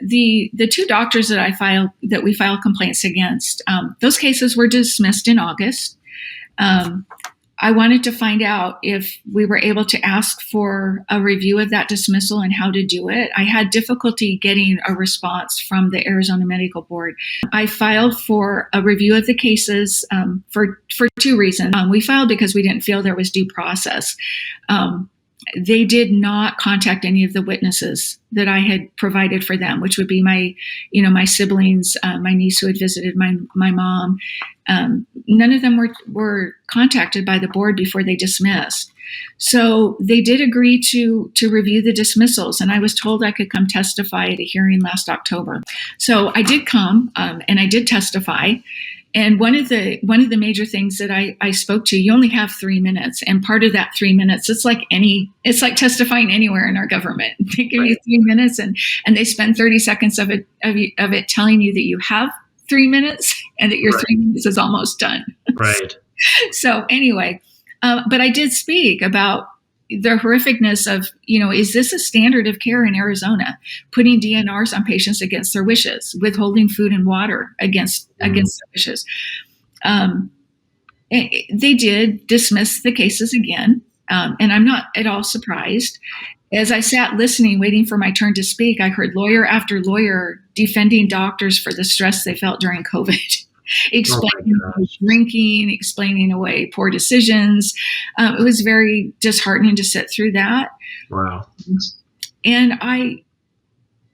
the two doctors that we filed complaints against, those cases were dismissed in August. I wanted to find out if we were able to ask for a review of that dismissal and how to do it. I had difficulty getting a response from the Arizona Medical Board. I filed for a review of the cases for two reasons. We filed because we didn't feel there was due process. They did not contact any of the witnesses that I had provided for them, which would be my siblings, my niece who had visited my mom. None of them were contacted by the board before they dismissed. So they did agree to review the dismissals, and I was told I could come testify at a hearing last October. So I did come, and I did testify. And one of the major things that I spoke to, you only have 3 minutes, and part of that 3 minutes, it's like testifying anywhere in our government. They give you 3 minutes, and they spend 30 seconds of it telling you that you have 3 minutes and that your 3 minutes is almost done. Right. So anyway, but I did speak about the horrificness of, is this a standard of care in Arizona, putting DNRs on patients against their wishes, withholding food and water against their wishes. They did dismiss the cases again, and I'm not at all surprised. As I sat listening, waiting for my turn to speak, I heard lawyer after lawyer defending doctors for the stress they felt during COVID. Explaining drinking, explaining away poor decisions. It was very disheartening to sit through that. Wow. And I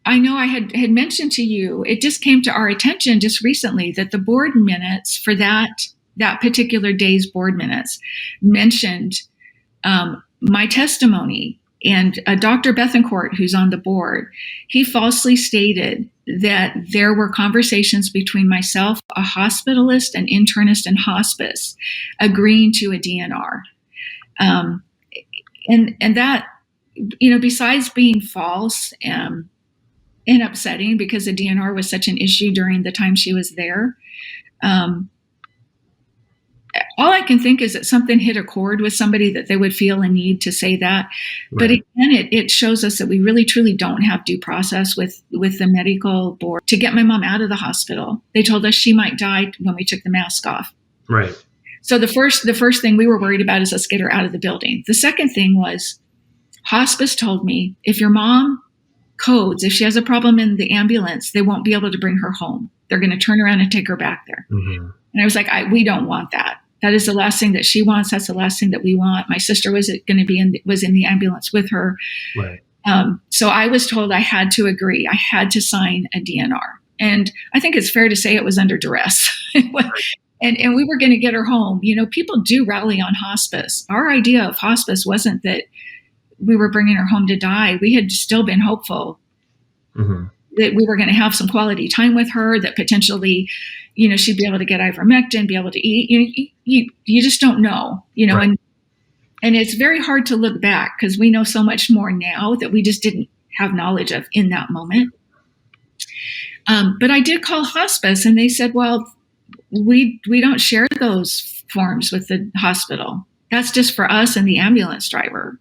know I had mentioned to you, it just came to our attention just recently that the board minutes for that particular day's board minutes mentioned my testimony. And Dr. Bethencourt, who's on the board, he falsely stated that there were conversations between myself, a hospitalist, an internist in hospice, agreeing to a DNR. And that, besides being false and upsetting because the DNR was such an issue during the time she was there, all I can think is that something hit a chord with somebody that they would feel a need to say that. Right. But again, it shows us that we really, truly don't have due process with the medical board. To get my mom out of the hospital, they told us she might die when we took the mask off. Right. So the first thing we were worried about is let's get her out of the building. The second thing was hospice told me if your mom codes, if she has a problem in the ambulance, they won't be able to bring her home. They're going to turn around and take her back there. Mm-hmm. And I was like, we don't want that. That is the last thing that she wants. That's the last thing that we want. My sister was in the ambulance with her. Right. So I was told I had to agree. I had to sign a DNR. And I think it's fair to say it was under duress. And we were going to get her home. People do rally on hospice. Our idea of hospice wasn't that we were bringing her home to die. We had still been hopeful that we were going to have some quality time with her, that potentially, she'd be able to get ivermectin, be able to eat. You just don't know, right. And it's very hard to look back because we know so much more now that we just didn't have knowledge of in that moment. But I did call hospice and they said, well, we don't share those forms with the hospital. That's just for us and the ambulance driver.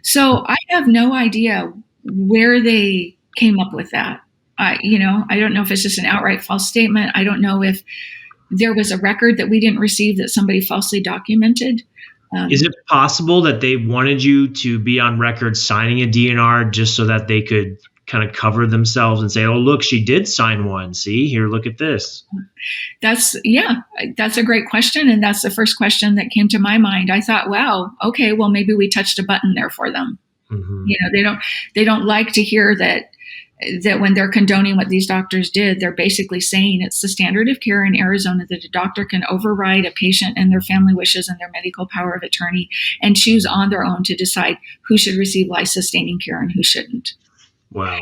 So I have no idea where they came up with that. I don't know if it's just an outright false statement. I don't know if there was a record that we didn't receive that somebody falsely documented. Is it possible that they wanted you to be on record signing a DNR just so that they could kind of cover themselves and say, oh, look, she did sign one. See, here, look at this. That's a great question. And that's the first question that came to my mind. I thought, wow, okay, well, maybe we touched a button there for them. Mm-hmm. They don't like to hear that when they're condoning what these doctors did, they're basically saying it's the standard of care in Arizona that a doctor can override a patient and their family wishes and their medical power of attorney and choose on their own to decide who should receive life-sustaining care and who shouldn't. Wow.